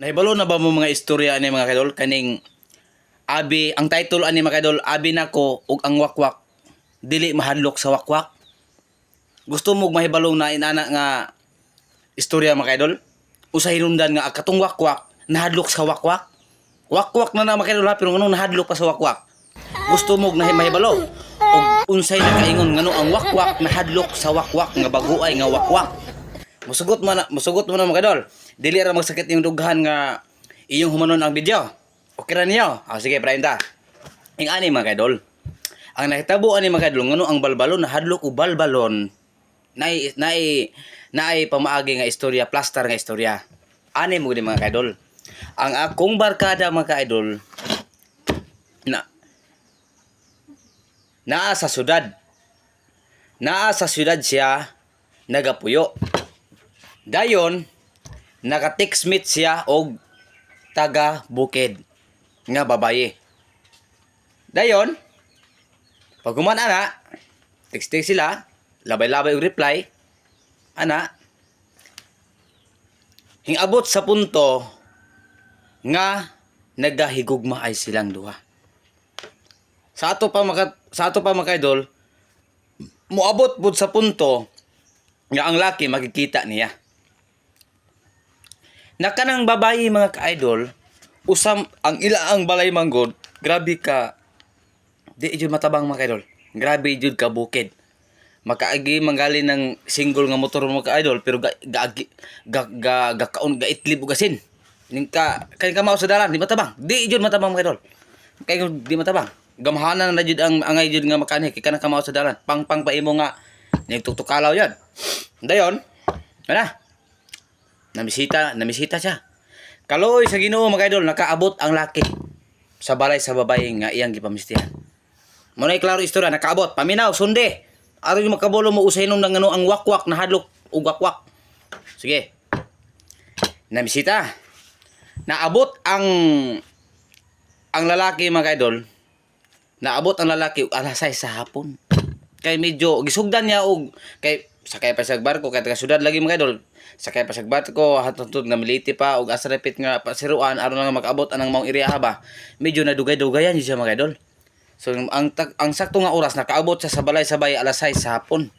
Nahibalo na ba mo mga istorya ani mga kadol kaning abi ang title ani mga kadol abi nako ug ang wakwak dili mahadlok sa wakwak. Gusto mo mahibalong na inana nga istorya mga kadol? Usa hinungdan nga katong wakwak nahadlok sa wakwak. Wakwak na mga kadol ha, pero nganong nahadlok pa sa wakwak? Gusto mo mahibalo ug unsay nakaingon ngano ang wakwak nahadlok sa wakwak nga baguay nga wakwak. Musugot mo na mga kadol. Dili ra magsakit yung dughan nga iyong humanon ang video. Okay ra niyo? Sige, prayin ta. Ing ani mga kadol. Ang nakitabo ani mga kadol ngano ang balbalon nahadlok og balbalon. Naay pamaagi nga istorya, plaster nga istorya. Ani mo gid mga kadol. Ang akong barkada mga idol na naa sa syudad. Naa sa syudad siya nagapuyo. Dayon naka-textmate siya og taga Bukid nga babaye. Dayon pag human ana, text sila, labay-labay og reply, ana hingabot sa punto nga nagahigugma ay silang duha. Sa ato pa mga idol, moabot pud sa punto nga ang laki makikita niya. Nakanang babayi mga ka-idol, usam ang ilaang balay manggod, grabe ka, di jud matabang mga ka-idol. Grabe jud ka bukid. Makaagi manggali ng single nga motor mga ka-idol, pero gakaon gaitlib og asin. Ning kay mao sa dalan, di matabang. Di jud matabang mga ka-idol. Kay di matabang. Gamhanan na jud ang angay jud nga makanik kay kanang kamao sa dalan. Pang pa imo nga nagtuktukalaw yan. Dayon, ana. Namisita siya. Kaloy sa Ginoo mga idol, nakaabot ang laki sa balay sa babae nga iyang gipamistihan. Mo na klaro istorya, nakaabot, paminaw, sunde. Aron yung makabolo mo usaynon ng ano ang wakwak na hadlok ug wakwak. Sige. Namisita. Naabot ang lalaki mga idol. Naabot ang lalaki og alas 6 sa hapon. Kay medyo gisugdan niya og kay sakay pa sa barko kay taga syudad lagi mga idol. Sakay pa sa barko hatod nga militi pa og asa repit nga pasiruan aron lang makaabot anang maong area ba. Medyo nadugay-dugayan siya mga idol. So ang sakto nga oras nakaabot siya sa balay sabay alas 6 sa hapon.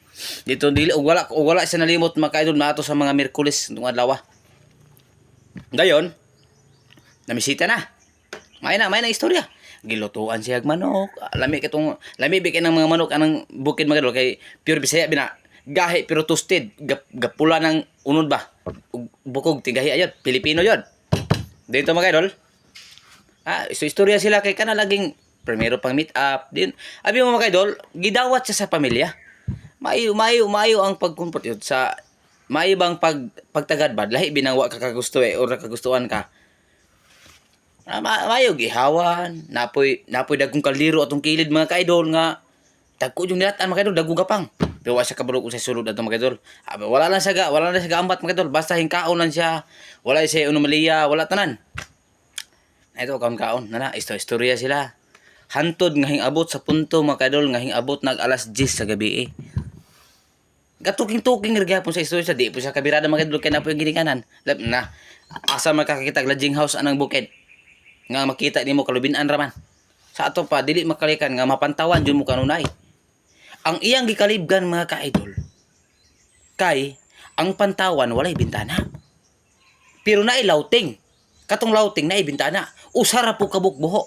Dito dili og wala siya nalimot mga idol na ato sa mga Miyerkules ng adlaw. Dayon namisita na. May na istorya. Gilutuan siya og manok. Lami bikin ng mga manok anang bukid mga idol kay pure Bisaya bina. Gahi pero toasted, gapula ng unod ba? Bukog tigahi ayun, Pilipino 'yon. Dito mga idol. Istorya sila kay kana laging primero pang meet up din. Abi mo mga idol, gidawat siya sa pamilya. Maayo ang pagkumport yun sa maibang pagtagad ba lahi binangwa ka kagusto or kagustuhan ka. Maayo gihawan, napoy dagkong kaldero atong kilid mga ka-idol nga dagko yung nilatan mga idol, dagko gapang. Pero wala siya kabalog sa sulod ato mga idol. Wala lang siya gaambat mga idol. Basta hingkaon lang siya. Wala siya anomalya, wala tanan. Ito kaon na istorya sila. Hantod nga hingabot sa punto mga idol nga hingabot nag alas 10 sa gabi. Gatuking-tuking gyapon sa istorya siya. Di po siya kabirada mga idol kay na po yung ginikanan. Na asa makakita lodging house anang bukid. Nga makita nimo kalubinan raman. Sa ato pa dili makalikan nga mapantawan jud mo kanunay. Ang iyang gikalibgan mga ka-idol kay ang pantawan walay bintana. Pero naay lawting. Katong lawting naay bintana. Usara po kabukbuho.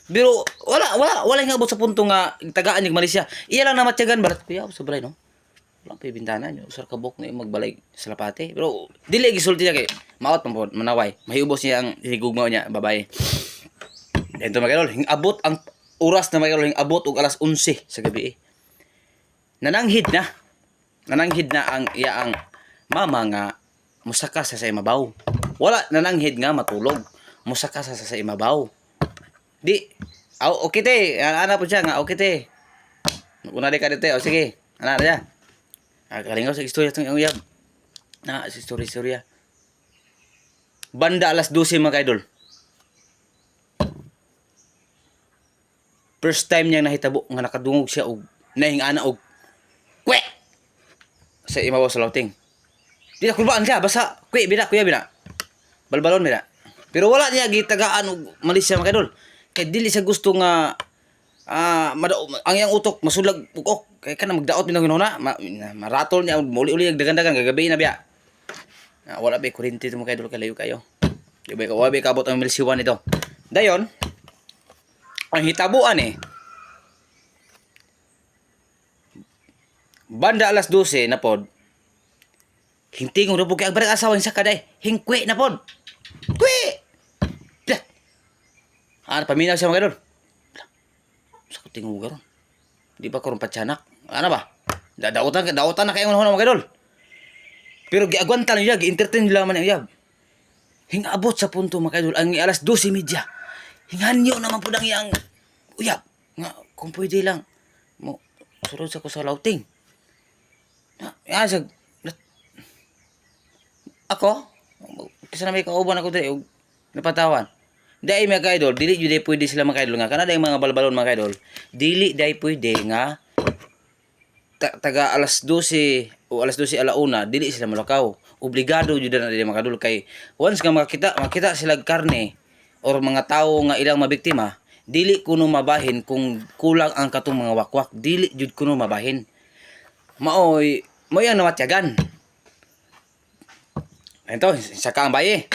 Pero wala nga abot sa punto nga tagaan ning Malaysia. Iya lang na matyagan barat kuya sa balay no. Wala pa bintana nyo. Usar kabuk na magbalay sa lapate. Pero dili gisulti niya kay maot manaway. Mahibos niya ang hinigugmaw niya babae. Dito mga kadol, abot ang oras na mga kadol, abot og alas 11 sa gabi. Nananghid na ang iyaang mama nga musaka sa imabaw. Wala nananghid nga matulog. Musaka sa imabaw. Di okay te, ana po siya nga okay te. Una di ka dito, sige. Ana ra. Kalingaw sa istorya tong uyab. Na sa istorya. Banda alas 12 mga idol. First time niyang nahitabo nga nakadungog siya og nahingana og kwe sa imabaw sa lawting. Di na kulbaan ka basta kuya bina. balbalon nila. Pero wala niya gitagaan og Malaysia mga idol. Kay dili sa gusto nga ang iyang utok masulag ugok kay kana magdaot minang hinuna maratol niya muli-uli dagan-dagan gagabi na biya. Wala ba kuryente mo kay idol kalayo kayo. Di ba wala ba kabot ang milsiwan ito. Dayon ang hitabuan banda alas 12 na pod. Hintingog na po kay agbarag asawa sa kaday. Hingkwi na pod. Kwi! Paminaw siya mga idol. Sa kutingog garon. Di ba karon patsanak? Ano ba? Dautan na kayo mga idol. Pero giagwanta niya, gi-entertain nila man niya. Hingabot sa punto mga idol, ang alas 12:30. Hinganyo naman po ang iyang uyab. Nga, kung pwede lang, mo, surod sa ko sa lauting. Ako? Kasi na may kauban ako dali, napatawan. Dahil mga idol, dili jud pwede sila mga idol nga. Kana dahil mga balbalon mga idol, dili dahil pwede nga taga alas 12 o alas 12 alauna, dili sila malakaw. Obligado jud na dili mga idol kay once nga makita sila karne or mga tao nga ilang mabiktima, dili kuno mabahin kung kulang ang katong mga wakwak, dili jud kuno mabahin. Maoy ang namatyagan. Ito, saka ang baye.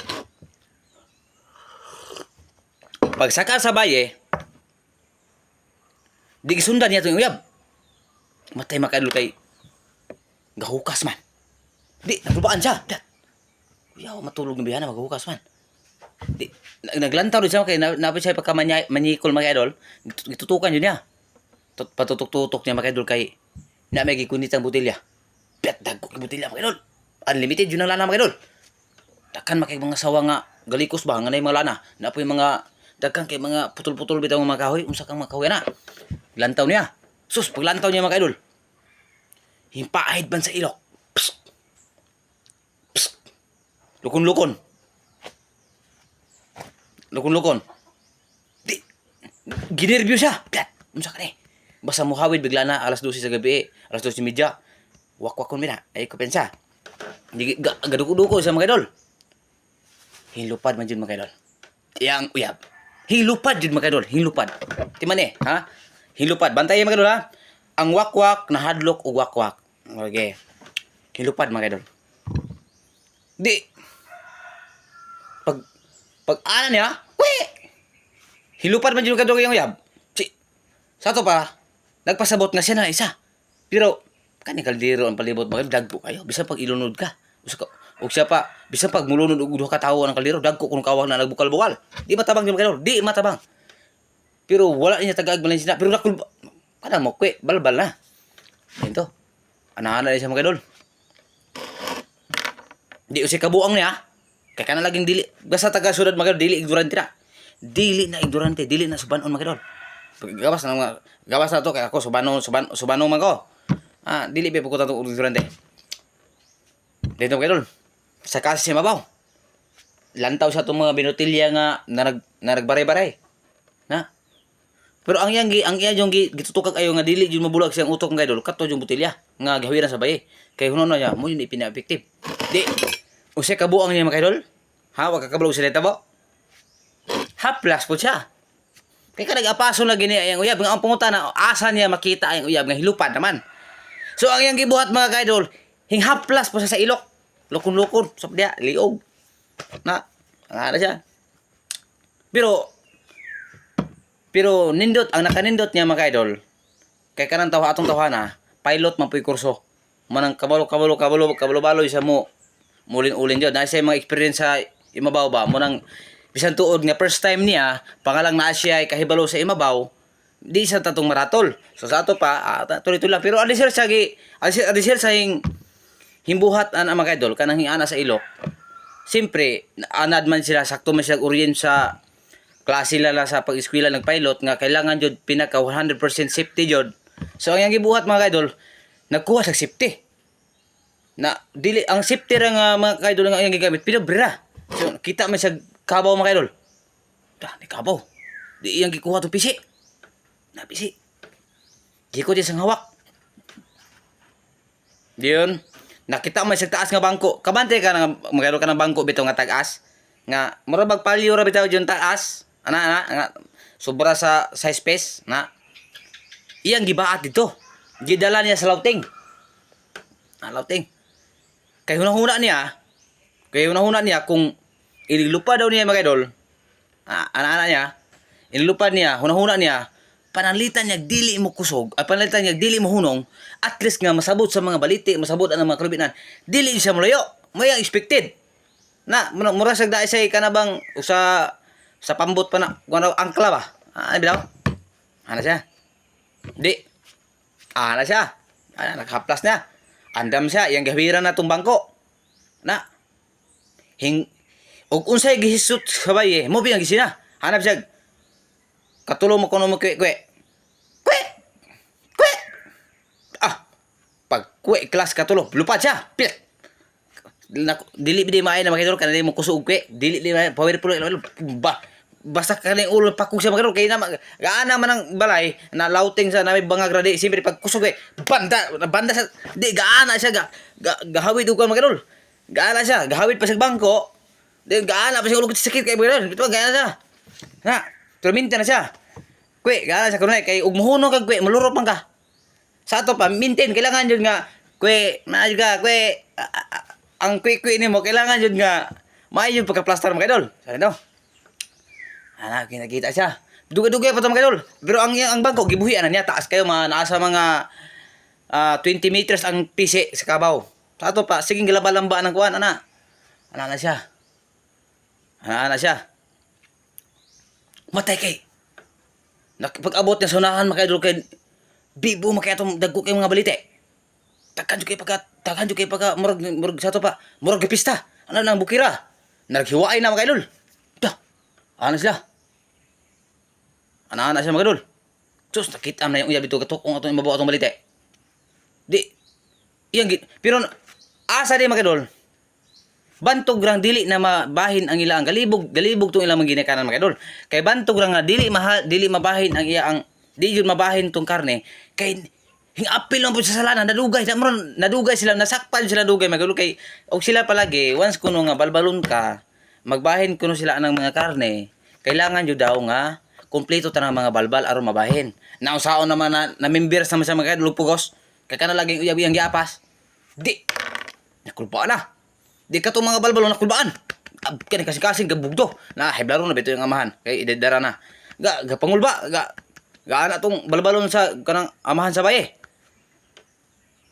Pag saka sa baye, di gisundan niya itong uyab. Matay makadlo kay gahukas man. Di, naglubaan siya. Uyaw, matulog na bihan na maghukas man. Di, naglantaw rin siya kay napit siya pagkamanyikol mga idol. Gitutukan yun niya. Patutok-tutok niya mga idol kay na may gikunit ang butilya. Piat, dagkok yung butilya mga idol. Unlimited yun ang lana mga idol. Dakan makay mga sawa nga galikos ba nga na yung mga lana. Na po yung mga dakan kay mga putol-putol bitaw mga kahoy. Umsa kang mga kahoy na. Lantaw niya. Sus, paglantaw niya mga idol. Himpaahid man sa ilok. Psst. Psst. Lukon-lukon. Lukon-lukon. Di. Ginervyo siya. Piat. Umsa ka basta muhawid bigla na alas 12 sa gabi. Alas 12:30. Wak-wakon mina. Ay ko pensa. Gaduko-duko sa mga idol. Hinlupad man dyan mga idol. Yang uyab. Hinlupad dyan mga idol. Hinlupad. Timan ha? Hinlupad. Bantayan mga idol ha. Ang wakwak na hadlok o wakwak. Okay. Hinlupad mga idol. Di. Pag ana niya, hinlupad man dyan mga idol yung uyab. Sa to pa, nagpasabot nga siya na isa. Pero, kani kaldero ang palibot mga dagpo kayo. Bisa pag ilunod ka. O siya pa, bisa pag mulunod og duha ka tawo ang kaldero, dagko kung kawang na nagbukal-bukal. Di matabang di mga di matabang. Pero wala niya tagaag man sina. Pero nakul kada mo kwe, balbal na. Ito. Ana-ana siya mga idol. Di usay kabuang niya. Kay kana laging dili. Basta taga sudad mga dili ignorante na. Dili na ignorante, dili na subanon mga idol. Gawas na to kay ako subano man ko. Dili pa ko tato ignorante. Dito mga idol. Sa kasi mabaw. Lantaw sa itong mga binotilya nga na nagbaray-baray. Na? Pero ang iyang gitutukag ayo nga dili jud mabulag siyang utok mga idol kato yung butilya nga gawiran sa baye. Kay hunon na niya mo yun ipina-effective. Di usay kabuang niya mga idol. Ha, wag ka kabulog sa tabo. Haplas po siya. Kay ka nag-apaso na gini ang uyab nga ang pungutan na asa niya makita ang uyab nga hilupad naman. So ang iyang gibuhat mga idol, hinghaplas po siya sa ilok. Lukon-lukon sa dia liog. Na, ano siya. Pero nindot ang nakanindot niya mga idol. Kay kanang atong tawhana, pilot man puy kurso. Manang kabalo baloy sa mo. Mulin-ulin jud. Na siya mga experience sa imabaw ba mo nang bisan tuod nga first time niya, pangalang naa siya ay kahibalo sa imabaw. Di sa tatong maratol. So sa ato pa, tuloy-tuloy lang. Pero adisir sa himbuhat ang mga idol kanang hiana sa ilok. Siyempre, anad man sila sakto man sila orient sa klase la sa pag-eskwela ng pilot nga kailangan jud pinaka 100% safety jud. So ang yang gibuhat mga idol, nagkuha sa safety. Na dili ang safety ra nga mga idol nga yang gigamit pinabrira. So kita man sa kabaw mga idol. Ni kabaw. Di iyang gikuha to pisi. Na pisi. Giko di sang hawak. Diyon. Nakita mo sa taas nga bangko. Kabante ka ng magkaroon ka ng bangko bitaw nga tag-as. nga mura magpalyo ra bitaw jud taas nga sobra sa space na iyang gibaat dito gidala niya sa lauting lauting kay hunahuna niya kung ililupa daw niya mga idol ana niya ililupa niya hunahuna niya panalitan niya dili mo kusog panalitan niya dili mo hunong at least nga masabot sa mga baliti masabot ang mga kalubinan dili siya mulayo may expected na mura sa dai say kanabang sa pambot pa na kuno angkla ba bitaw ana siya di ana siya nakahaplas niya andam siya yang gahiran na tong bangko na ug unsay gihisut sa baye mo biyang gisina hanap siya katulong mo kuno mo kwe pag kwe class katulong lupa siya pil dili di maayo na makidol kana di mo kusog kwe dili di powerful basta kaning ulo pakong siya makidol kay na gaana man ang balay na lauting sa namin bangag radi siyempre pag kusog kwe banda sa di gaana siya gahawid ug makidol gaana siya gahawid pa sa bangko di gaana pa siya ulo sakit kay makidol bitaw gaana siya na turminta na siya kwe gaana siya kunay kay ug muhuno kag kwe mulurop man ka sa ato pa maintain kailangan jud nga kwe na juga kwe ang kwi-kwi ni mo, kailangan yun nga, maayon pagka-plaster mga idol. Sabi daw. Kinakita siya. Duga-duga pa ito mga idol. Pero ang bangko, gibuhian na niya. Taas kayo, naasa mga 20 meters ang pisi sa kabaw. Sa ato pa, siging gilaba-lamba ng kuwan, ana. Ana na siya. Matay kay. Pag-abot niya sa unahan mga idol, kay bibo makaya itong dagko kay mga balite. Takkan juga pagka murag sa to pa murag pista ano nang bukira naghiwaay na mga idol ano sila ana siya mga idol sus nakita na yung uyab ito katukong atong mabaw atong balite di iyang pero asa di mga idol bantog rang dili na mabahin ang ilang galibog tong ilang ginikanan mga idol kay bantog rang nga dili mabahin ang iya ang di jud mabahin tong karne kay hingapil lang po sa salanan, nadugay sila, nasakpan sila dugay, magulog kay, og sila palagi, once kuno nga balbalon ka, magbahin kuno sila ng mga karne, kailangan yun daw nga, kumpleto ta ng mga balbal, aron mabahin. Nausaon naman na-members naman sa mga lupugos, kaya ka na laging uyab ang giapas, di, nakulbaan na, di ka itong mga balbalon nakulbaan, kaya kasing-kasing, gabugdo, na heblaro na bito yung amahan, kaya idedara na, pangulba, gaana itong balbalon sa kanang amahan sa baye,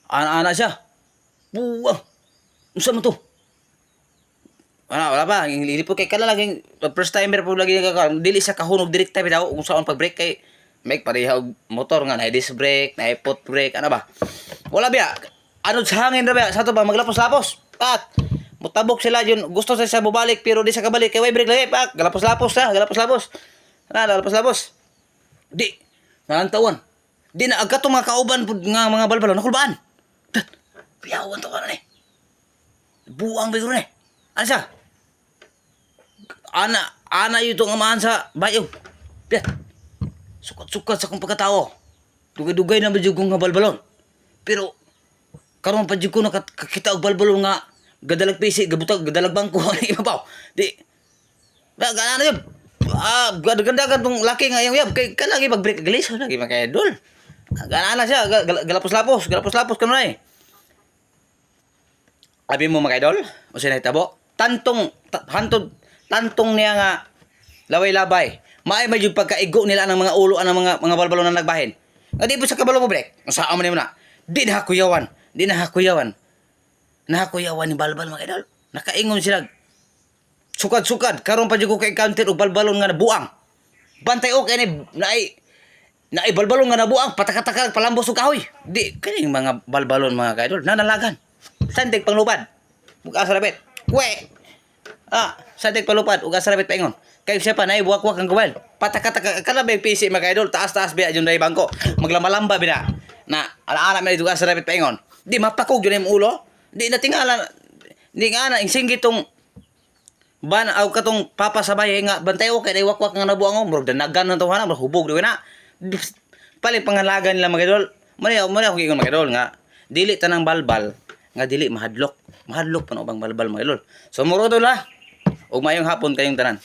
ana siya. Buwang. Unsa man to? Wala pa. Hindi po kay kala laging first timer po lagi dili sa kahunog direkta bitaw kung saan pag brake kay make pareha og motor nga na disc brake, na foot brake, ano ba? Wala biya. Ano sa hangin ra biya sa to ba maglapos-lapos. Pat. Mutabok sila yun. Gusto sa bubalik pero di sa kabalik kay way brake lagi. Pat. Galapos-lapos. Galapos-lapos. Di. Nalantawan. Di na agka mga kauban nga mga balbalon nakulbaan. Piyawan to ka na buang bigro ni. Ano siya? Ana yun itong amahan sa bayo. Piyan. Sukat-sukat sa kong pagkatao. Dugay-dugay na medyo kong balbalon. Pero, karon pa dyan ko nakakita og balbalon nga gadalag pisi, gadalag bangko. Iba pa. Di. Gana na yun. Ganda-ganda tong laki nga yung yab. Kaya lagi mag-break galis. Lagi magkaya-dol. Gana na siya. Galapos-lapos ka na eh. Abi mo mga idol, o siya nahitabo, tantong niya nga laway-labay. Maay medyo pagkaigo nila ng mga ulo ng mga balbalon na nagbahin. Nga di po sa kabalo mo break, saan mo na, di nahakuyawan ni balbal mga idol. Nakaingon sila, sukad, karon pa dyan ko ka-encounter o balbalon nga nabuang. Bantay o kaya na balbalon nga nabuang, patakatakarag palambos o kahoy. Di, kaning mga balbalon mga idol, nanalagan. Sandig panglupad. Ug asa rabit. Kwe. Sandig panglupad ug asa rabit paingon. Kay siya pa nay buwak-buwak ang gawal. Patakata kana ba PC mga idol, taas-taas biya jud dai bangko. Maglamalamba bina. Na ala-ala man ug asa rabit paingon. Di mapakog jud im ulo. Di na tingala. Di nga na insinggit tong ban aw katong papa sa bahay nga bantay o kay wak-wak nga nabuang murag danagan na tawhana murag hubog di na. Pali pangalagan nila mga idol. Mani ako giingon mga idol nga dili tanang balbal nga dili mahadlok pa no bang balbal mga idol. So muro to la. Ug maayong hapon kayong tanan.